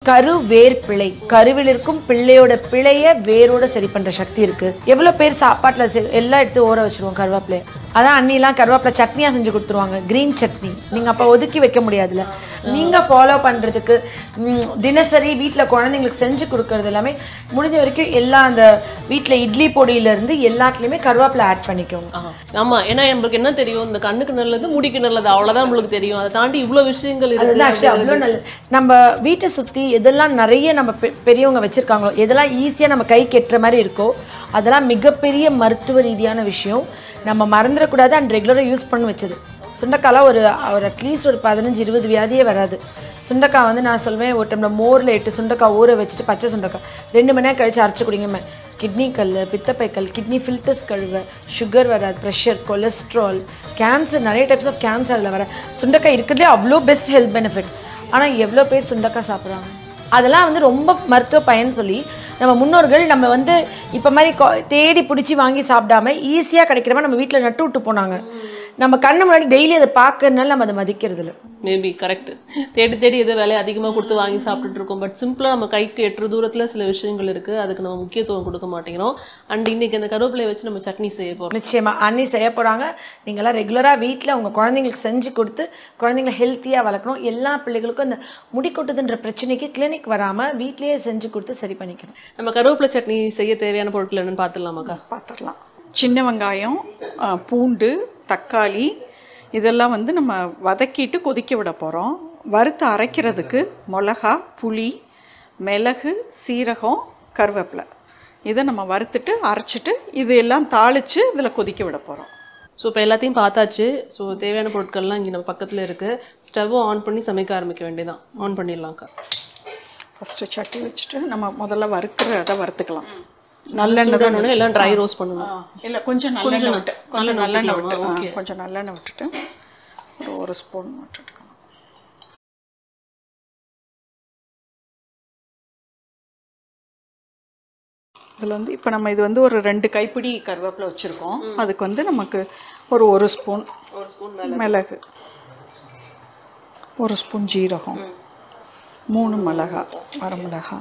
கரு வேர் பிழை, கருவில் இருக்கும் பிள்ளையோட பிழைய வேரோட சரி பண்ற சக்தி இருக்கு. எவ்வளவு பேர் சாப்பாட்டுல எல்லாம் எடுத்து ஊற வச்சிருவோம் கருவேப்பிலை. அதான் அண்ணிலாம் கருவேப்பிலை சட்னியா செஞ்சு கொடுத்துருவாங்க, கிரீன் சட்னி. நீங்க அப்ப ஒதுக்கி வைக்க முடியாதுல்ல. நீங்க ஃபாலோ பண்றதுக்கு தினசரி வீட்டுல குழந்தைங்களுக்கு செஞ்சு கொடுக்கறது எல்லாமே முடிஞ்ச வரைக்கும் எல்லா அந்த வீட்டுல இட்லி பொடியில இருந்து எல்லாத்துலயுமே கருவேப்பிலை ஆட் பண்ணிக்கோங்க. ஆமா, ஏன்னா நம்மளுக்கு என்ன தெரியும், இந்த கண்ணுக்கு நல்லது முடிக்கு நல்லது அவ்வளவுதான் நம்மளுக்கு தெரியும். அதை தாண்டி இவ்வளவு விஷயங்கள் இருக்கு. அவ்வளவு நல்லது. நம்ம வீட்டை சுத்தி எதெல்லாம் நிறைய நம்ம பெரியவங்க வச்சிருக்காங்களோ, எதெல்லாம் ஈஸியா நம்ம கை கெட்டுற மாதிரி இருக்கோ அதெல்லாம் மிகப்பெரிய மருத்துவ ரீதியான விஷயம். நம்ம மறந்துடக்கூடாது. அண்ட் ரெகுலராக யூஸ் பண்ணி வச்சது சுண்டைக்காலாம் ஒரு அட்லீஸ்ட் ஒரு 15-20 வியாதியே வராது. சுண்டைக்காய் வந்து நான் சொல்வேன், ஒரு டைம்ல மோரில் 8 சுண்டைக்காய் ஊற வச்சுட்டு பச்சை சுண்டைக்காய் 2 மணி நேரம் கழிச்சு அரைச்சி குடிங்க. கிட்னி கல், பித்தப்பை கல், கிட்னி ஃபில்டர்ஸ் கழுவ, சுகர் வராது, ப்ரெஷர், கொலஸ்ட்ரால், கேன்சர், நிறைய டைப்ஸ் ஆஃப் கேன்சர் அதில் வர. சுண்டைக்காய் இருக்கிறதுலே அவ்வளோ பெஸ்ட் ஹெல்த் பெனிஃபிட். ஆனால் எவ்வளோ பேர் சுண்டைக்காய் சாப்பிட்றாங்க? அதெல்லாம் வந்து ரொம்ப மருத்துவ பயன் சொல்லி நம்ம முன்னோர்கள் நம்ம வந்து இப்போ மாதிரி தேடி பிடிச்சி வாங்கி சாப்பிடாம ஈஸியாக கிடைக்கிற மாதிரி நம்ம வீட்டில் நட்டு விட்டு போனாங்க. நம்ம கண்ணு முன்னாடி டெய்லி அதை பார்க்கறதுனால நம்ம அதை மதிக்கிறது இல்லை. Maybe correct. தேடி தேடி எதோ விலை அதிகமாக கொடுத்து வாங்கி சாப்பிட்டுட்டு இருக்கோம். பட் சிம்பிளாக நம்ம கைக்கு எட்டுற தூரத்தில் சில விஷயங்கள் இருக்குது, அதுக்கு நம்ம முக்கியத்துவம் கொடுக்க மாட்டேங்கிறோம். அண்ட் இன்னைக்கு அந்த கருவேப்பிலையை வச்சு நம்ம சட்னி செய்ய போகிறோம். நிச்சயமாக அண்ணி செய்ய போகிறாங்க. நீங்களாம் ரெகுலராக வீட்டில் உங்கள் குழந்தைங்களுக்கு செஞ்சு கொடுத்து குழந்தைங்களை ஹெல்த்தியாக வளர்க்கணும். எல்லா பிள்ளைகளுக்கும் இந்த முடி கொட்டுதுன்ற பிரச்சனைக்கு கிளினிக் வராமல் வீட்லேயே செஞ்சு கொடுத்து சரி பண்ணிக்கணும். நம்ம கருவேப்பிலை சட்னி செய்ய தேவையான பொருட்கள் என்னென்னு பார்த்துடலாமாக்கா? பார்த்துடலாம். சின்ன வெங்காயம், பூண்டு, தக்காளி இதெல்லாம் வந்து நம்ம வதக்கிட்டு கொதிக்க விட போகிறோம். வறுத்து அரைக்கிறதுக்கு மிளகா, புளி, மிளகு, சீரகம், கருவேப்பிலை இதை நம்ம வறுத்துட்டு அரைச்சிட்டு இது எல்லாம் தாளித்து இதில் கொதிக்க விட போகிறோம். ஸோ இப்போ எல்லாத்தையும் பார்த்தாச்சு. ஸோ தேவையான பொருட்கள்லாம் இங்கே நம்ம பக்கத்தில் இருக்குது. ஸ்டவ்வை ஆன் பண்ணி சமைக்க ஆரம்பிக்க வேண்டியதான். ஆன் பண்ணிடலாம்க்கா. ஃபஸ்ட்டு சட்டி வச்சுட்டு நம்ம முதல்ல வறுக்கிறத வறுத்துக்கலாம். நல்லெண்ணெய் எல்லாம் ட்ரை ரோஸ்ட் பண்ணணும். இல்லை, கொஞ்சம் நல்லெண்ணெய் விட்டு கொஞ்சம் நல்லெண்ணெய் விட்டுட்டு ஒரு ஸ்பூன் விட்டுட்டுக்கணும். இதில் வந்து இப்போ நம்ம இது வந்து ஒரு 2 கைப்பிடி கருவேப்பிலை வச்சுருக்கோம். அதுக்கு வந்து நமக்கு ஒரு ஸ்பூன் மிளகு, 1 ஸ்பூன் ஜீரகம், 3 மிளகா, வரமிளகா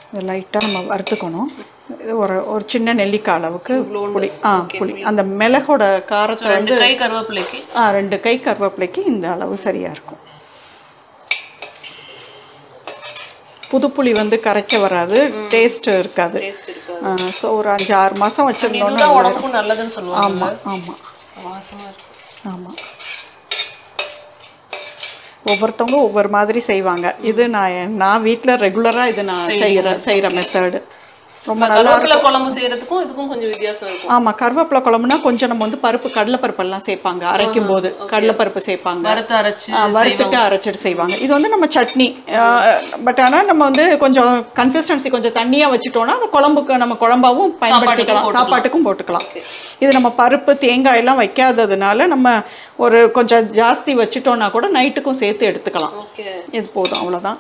இதை லைட்டாக நம்ம வறுத்துக்கணும். இது ஒரு சின்ன நெல்லிக்காய் அளவுக்கு புளி. புளி அந்த மிளகோட காரத்தை வந்து 2 கை கருவேப்பிலைக்கு 2 கை கருவேப்பிலைக்கு இந்த அளவு சரியாக இருக்கும். புதுப்புளி வந்து கரைக்க வராது, டேஸ்ட் இருக்காது. ஸோ ஒரு 5-6 மாதம் வச்சுருந்தோம்னா உடம்புக்கும் நல்லதுன்னு சொல்லுவாங்க. ஆமாம் ஆமாம் வாசமாக இருக்கும். ஆமாம். ஒவ்வொருத்தவங்க ஒவ்வொரு மாதிரி செய்வாங்க. இது நான் வீட்டில் ரெகுலராக இது நான் செய்கிற மெத்தடு. ரொம்ப கருவேப்பிலை குழம்பு செய்யறதுக்கும் இதுக்கும் கொஞ்சம் வித்தியாசம் இருக்கும். ஆமாம், கருவேப்பிலை குழம்புனா கொஞ்சம் நம்ம வந்து கடலைப்பருப்பெல்லாம் சேர்ப்பாங்க. அரைக்கும் போது கடலைப்பருப்பு சேர்ப்பாங்க, வறுத்துட்டு அரைச்சிட்டு செய்வாங்க. இது வந்து நம்ம சட்னி. பட் ஆனால் நம்ம வந்து கொஞ்சம் கன்சிஸ்டன்சி கொஞ்சம் தண்ணியாக வச்சுட்டோம்னா அந்த குழம்புக்கு நம்ம குழம்பாவும் பயன்படுத்திக்கலாம், சாப்பாட்டுக்கும் போட்டுக்கலாம். இது நம்ம பருப்பு தேங்காய் எல்லாம் வைக்காததுனால நம்ம ஒரு கொஞ்சம் ஜாஸ்தி வச்சுட்டோம்னா கூட நைட்டுக்கும் சேர்த்து எடுத்துக்கலாம். இது போதும், அவ்வளோதான்.